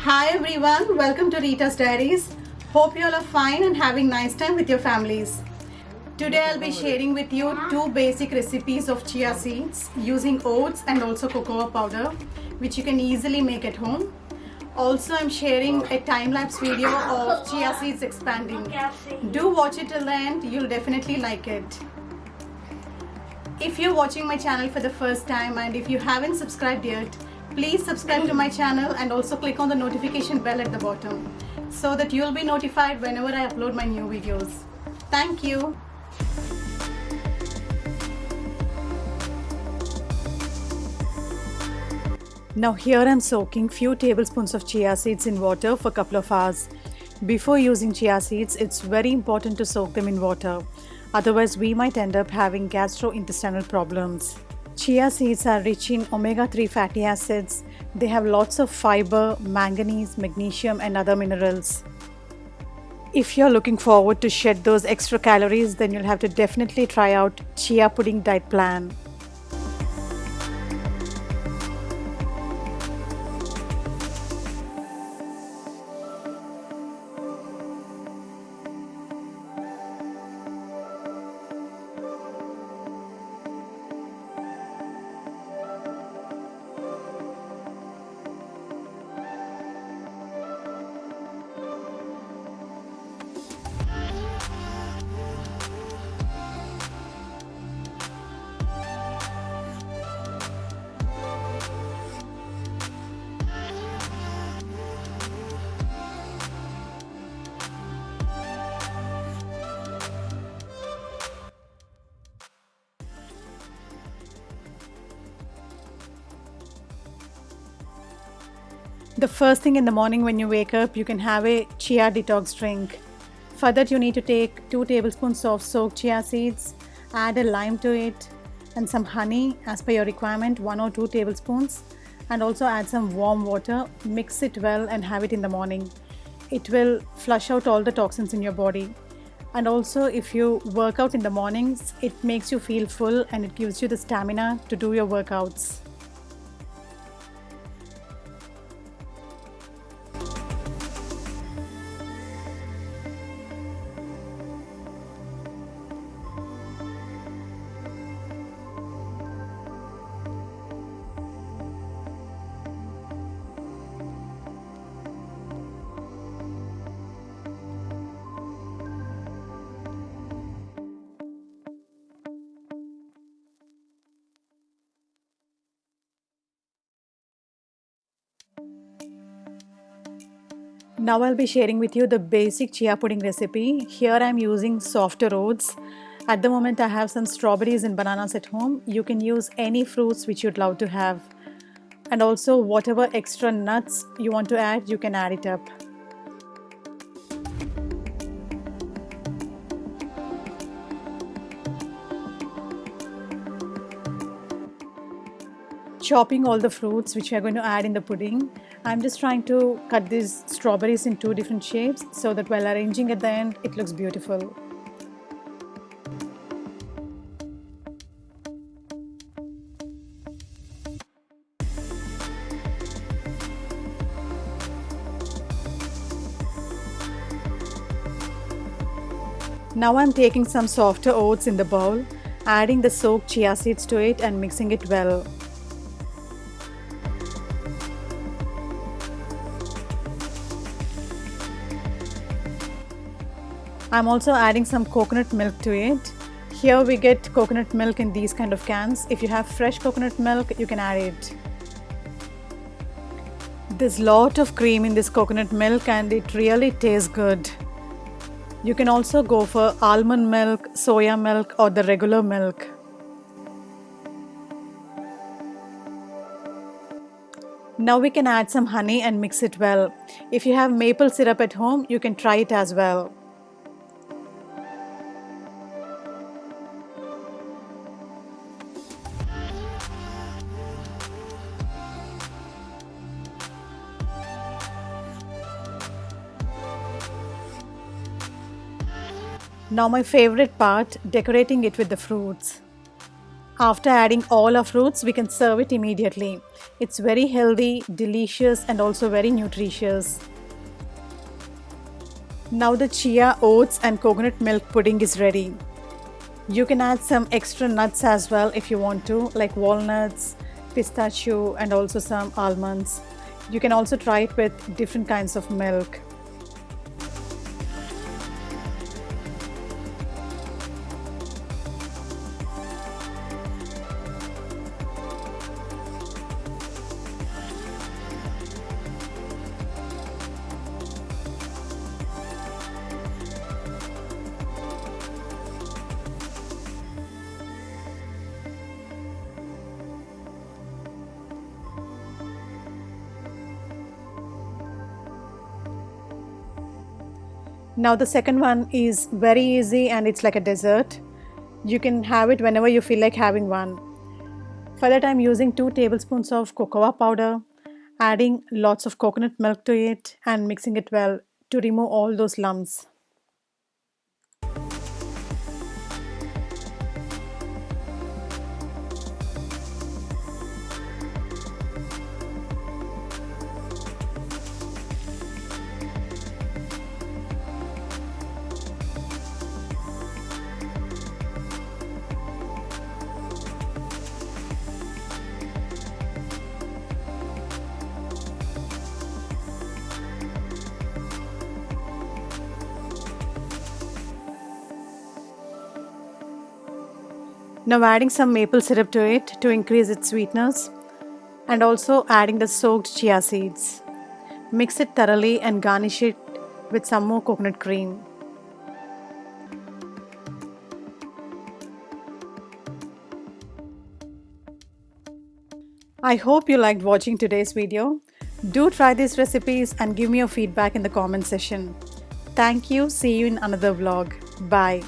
Hi everyone, welcome to Rita's Diaries. Hope you all are fine and having nice time with your families. Today I'll be sharing with you two basic recipes of chia seeds using oats and also cocoa powder, which you can easily make at home. Also, I'm sharing a time-lapse video of chia seeds expanding. Do watch it till the end, you'll definitely like it. If you're watching my channel for the first time and if you haven't subscribed yet, please subscribe to my channel and also click on the notification bell at the bottom so that you'll be notified whenever I upload my new videos. Thank you. Now here I'm soaking few tablespoons of chia seeds in water for a couple of hours. Before using chia seeds, it's very important to soak them in water. Otherwise, we might end up having gastrointestinal problems. Chia seeds are rich in omega-3 fatty acids. They have lots of fiber, manganese, magnesium and other minerals. If you're looking forward to shed those extra calories, then you'll have to definitely try out Chia Pudding Diet Plan. The first thing in the morning when you wake up, you can have a chia detox drink. For that, you need to take 2 tablespoons of soaked chia seeds, add a lime to it, and some honey as per your requirement, 1 or 2 tablespoons, and also add some warm water. Mix it well and have it in the morning. It will flush out all the toxins in your body. And also, if you work out in the mornings, it makes you feel full and it gives you the stamina to do your workouts. Now I'll be sharing with you the basic chia pudding recipe. Here I'm using softer oats. At the moment I have some strawberries and bananas at home. You can use any fruits which you'd love to have. And also whatever extra nuts you want to add, you can add it up. Chopping all the fruits which we are going to add in the pudding. I'm just trying to cut these strawberries in 2 different shapes so that while arranging at the end, it looks beautiful. Now I'm taking some softer oats in the bowl, adding the soaked chia seeds to it and mixing it well. I'm also adding some coconut milk to it. Here we get coconut milk in these kind of cans. If you have fresh coconut milk, you can add it. There's a lot of cream in this coconut milk and it really tastes good. You can also go for almond milk, soya milk or the regular milk. Now we can add some honey and mix it well. If you have maple syrup at home, you can try it as well. Now my favorite part, decorating it with the fruits. After adding all our fruits, we can serve it immediately. It's very healthy, delicious, and also very nutritious. Now the chia, oats, and coconut milk pudding is ready. You can add some extra nuts as well if you want to, like walnuts, pistachio, and also some almonds. You can also try it with different kinds of milk. Now the second one is very easy and it's like a dessert. You can have it whenever you feel like having one. For that I'm using 2 tablespoons of cocoa powder, adding lots of coconut milk to it and mixing it well to remove all those lumps. Now adding some maple syrup to it to increase its sweetness, and also adding the soaked chia seeds. Mix it thoroughly and garnish it with some more coconut cream. I hope you liked watching today's video. Do try these recipes and give me your feedback in the comment section. Thank you. See you in another vlog. Bye.